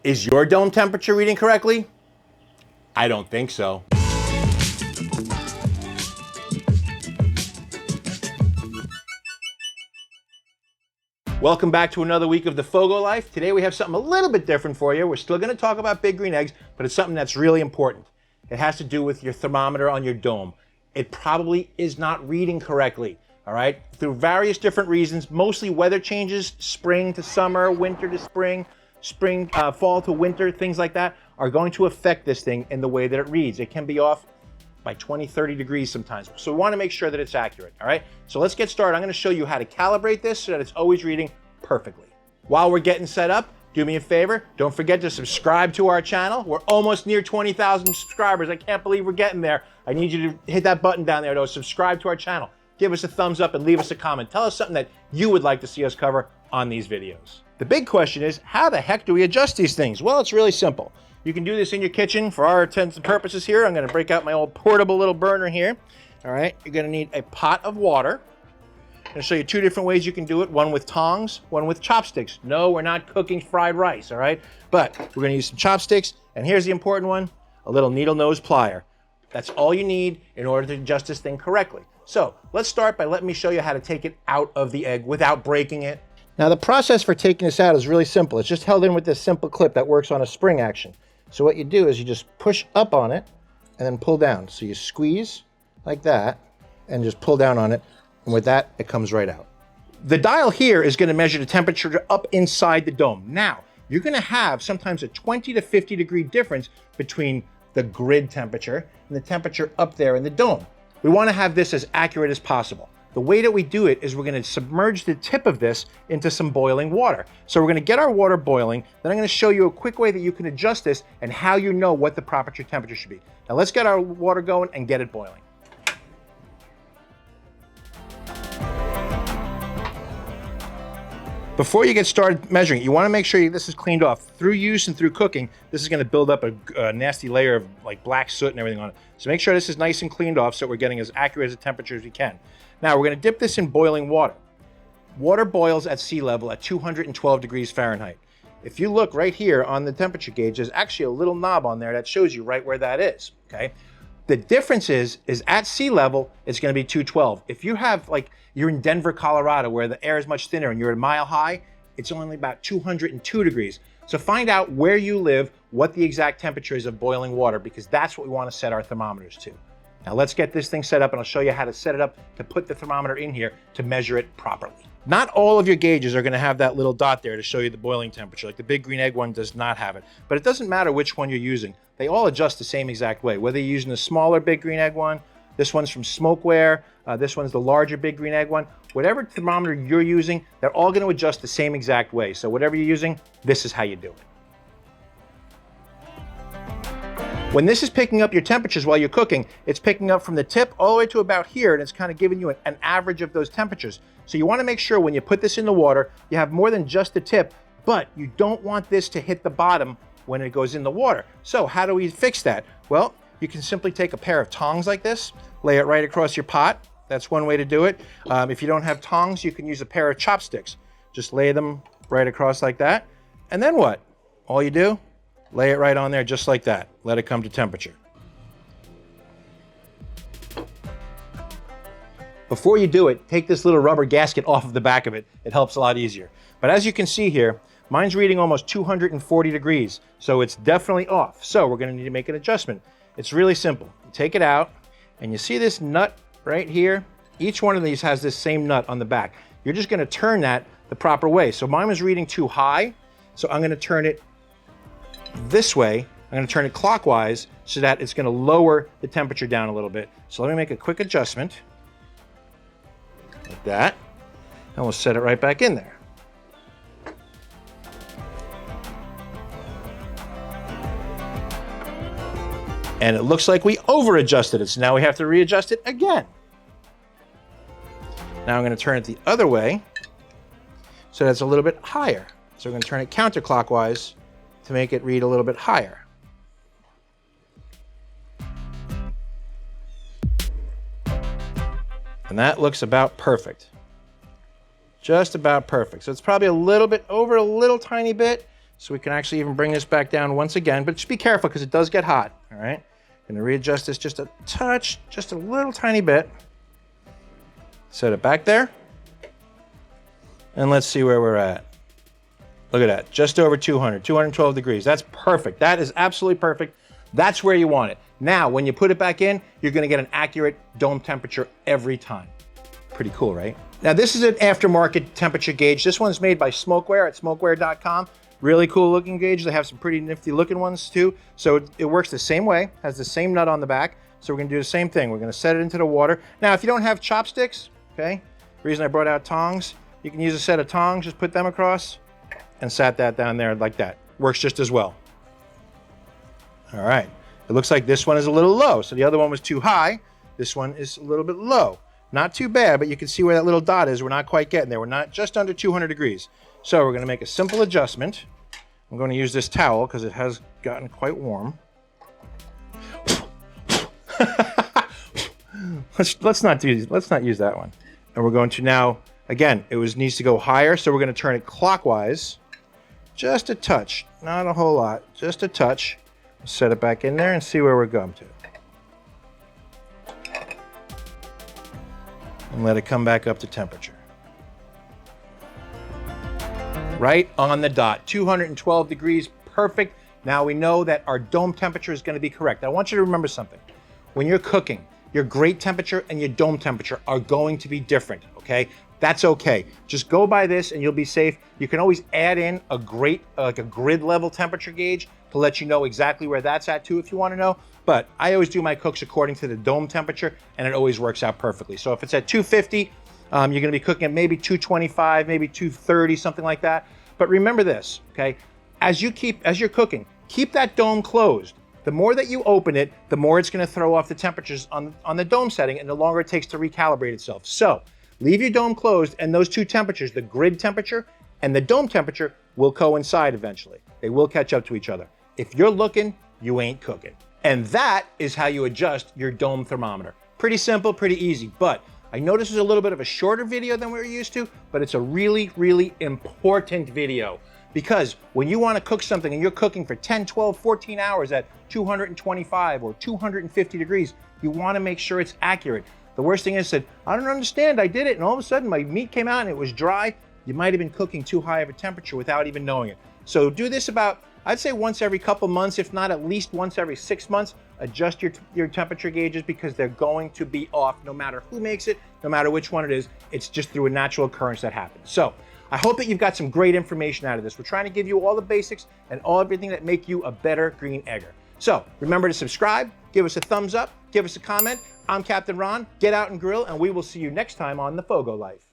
Is your dome temperature reading correctly? I don't think so. Welcome back to another week of the FOGO Life. Today we have something a little bit different for you. We're still going to talk about big green eggs, but it's something that's really important. It has to do with your thermometer on your dome. It probably is not reading correctly, all right? Through various different reasons, mostly weather changes, spring to summer, winter to spring, fall to winter, things like that are going to affect this thing in the way that it reads. It can be off by 20, 30 degrees sometimes. So we want to make sure that it's accurate, all right? So let's get started. I'm going to show you how to calibrate this so that it's always reading perfectly. While we're getting set up, do me a favor, don't forget to subscribe to our channel. We're almost near 20,000 subscribers. I can't believe we're getting there. I need you to hit that button down there to subscribe to our channel. Give us a thumbs up and leave us a comment. Tell us something that you would like to see us cover on these videos. The big question is, how the heck do we adjust these things? Well, it's really simple. You can do this in your kitchen. For our intents and purposes here, I'm going to break out my old portable little burner here. All right, you're going to need a pot of water. I'm going to show you two different ways you can do it, one with tongs, one with chopsticks. No, we're not cooking fried rice, all right? But we're going to use some chopsticks, and here's the important one, a little needle nose plier. That's all you need in order to adjust this thing correctly. So let's start by letting me show you how to take it out of the egg without breaking it. Now the process for taking this out is really simple. It's just held in with this simple clip that works on a spring action. So what you do is you just push up on it and then pull down. So you squeeze like that and just pull down on it. And with that, it comes right out. The dial here is going to measure the temperature up inside the dome. Now, you're going to have sometimes a 20 to 50 degree difference between the grid temperature and the temperature up there in the dome. We want to have this as accurate as possible. The way that we do it is we're going to submerge the tip of this into some boiling water. So we're going to get our water boiling, then I'm going to show you a quick way that you can adjust this and how you know what the proper temperature should be. Now let's get our water going and get it boiling. Before you get started measuring it, you want to make sure this is cleaned off. Through use and through cooking, this is going to build up a nasty layer of like black soot and everything on it. So make sure this is nice and cleaned off so we're getting as accurate as a temperature as we can. Now we're going to dip this in boiling water. Water boils at sea level at 212 degrees Fahrenheit. If you look right here on the temperature gauge, there's actually a little knob on there that shows you right where that is, okay? The difference is at sea level, it's going to be 212. If you have, like, you're in Denver, Colorado, where the air is much thinner and you're a mile high, it's only about 202 degrees. So find out where you live, what the exact temperature is of boiling water, because that's what we want to set our thermometers to. Now let's get this thing set up and I'll show you how to set it up to put the thermometer in here to measure it properly. Not all of your gauges are going to have that little dot there to show you the boiling temperature. Like the big green egg one does not have it. But it doesn't matter which one you're using. They all adjust the same exact way. Whether you're using the smaller big green egg one, this one's from Smokeware, this one's the larger big green egg one. Whatever thermometer you're using, they're all going to adjust the same exact way. So whatever you're using, this is how you do it. When this is picking up your temperatures while you're cooking, it's picking up from the tip all the way to about here, and it's kind of giving you an average of those temperatures. So you want to make sure when you put this in the water, you have more than just the tip, but you don't want this to hit the bottom when it goes in the water. So how do we fix that? Well, you can simply take a pair of tongs like this, lay it right across your pot. That's one way to do it. If you don't have tongs, you can use a pair of chopsticks. Just lay them right across like that. And then what? All you do, lay it right on there just like that. Let it come to temperature. Before you do it, take this little rubber gasket off of the back of it. It helps a lot easier. But as you can see here, mine's reading almost 240 degrees, so it's definitely off. So we're going to need to make an adjustment. It's really simple. You take it out, and you see this nut right here? Each one of these has this same nut on the back. You're just going to turn that the proper way. So mine was reading too high, so I'm going to turn it this way. I'm going to turn it clockwise so that it's going to lower the temperature down a little bit. So let me make a quick adjustment like that, and we'll set it right back in there. And it looks like we over adjusted it, so now we have to readjust it again. Now I'm going to turn it the other way so that's a little bit higher. So we're going to turn it counterclockwise to make it read a little bit higher. And that looks about perfect. Just about perfect. So it's probably a little bit over, a little tiny bit. So we can actually even bring this back down once again, but just be careful because it does get hot, all right? Gonna readjust this just a touch, just a little tiny bit. Set it back there. And let's see where we're at. Look at that, just over 200, 212 degrees. That's perfect, that is absolutely perfect. That's where you want it. Now, when you put it back in, you're gonna get an accurate dome temperature every time. Pretty cool, right? Now this is an aftermarket temperature gauge. This one's made by Smokeware at smokeware.com. Really cool looking gauge. They have some pretty nifty looking ones too. So it works the same way, has the same nut on the back. So we're gonna do the same thing. We're gonna set it into the water. Now, if you don't have chopsticks, okay, the reason I brought out tongs, you can use a set of tongs, just put them across and sat that down there like that. Works just as well. All right, it looks like this one is a little low. So the other one was too high. This one is a little bit low. Not too bad, but you can see where that little dot is. We're not quite getting there. We're not just under 200 degrees. So we're gonna make a simple adjustment. I'm gonna use this towel because it has gotten quite warm. let's not use that one. And we're going to now, again, needs to go higher, so we're gonna turn it clockwise. Just a touch, not a whole lot, just a touch. Set it back in there and see where we're going to. And let it come back up to temperature. Right on the dot, 212 degrees, perfect. Now we know that our dome temperature is gonna be correct. I want you to remember something. When you're cooking, your grate temperature and your dome temperature are going to be different, okay? That's okay. Just go by this and you'll be safe. You can always add in a grate, like a grid level temperature gauge to let you know exactly where that's at too if you wanna know. But I always do my cooks according to the dome temperature and it always works out perfectly. So if it's at 250, you're gonna be cooking at maybe 225, maybe 230, something like that. But remember this, okay? As you're cooking, keep that dome closed. The more that you open it, the more it's gonna throw off the temperatures on the dome setting and the longer it takes to recalibrate itself. So leave your dome closed and those two temperatures, the grid temperature and the dome temperature, will coincide eventually. They will catch up to each other. If you're looking, you ain't cooking. And that is how you adjust your dome thermometer. Pretty simple, pretty easy, but I know this is a little bit of a shorter video than we're used to, but it's a really, really important video because when you want to cook something and you're cooking for 10, 12, 14 hours at 225 or 250 degrees, you want to make sure it's accurate. The worst thing is that I don't understand, I did it and all of a sudden my meat came out and it was dry. You might have been cooking too high of a temperature without even knowing it. So do this about, I'd say once every couple months, if not at least once every 6 months. Adjust your temperature gauges because they're going to be off no matter who makes it, no matter which one it is. It's just through a natural occurrence that happens. So I hope that you've got some great information out of this. We're trying to give you all the basics and everything that make you a better green egger. So remember to subscribe, give us a thumbs up, give us a comment. I'm Captain Ron. Get out and grill, and we will see you next time on the FOGO Life.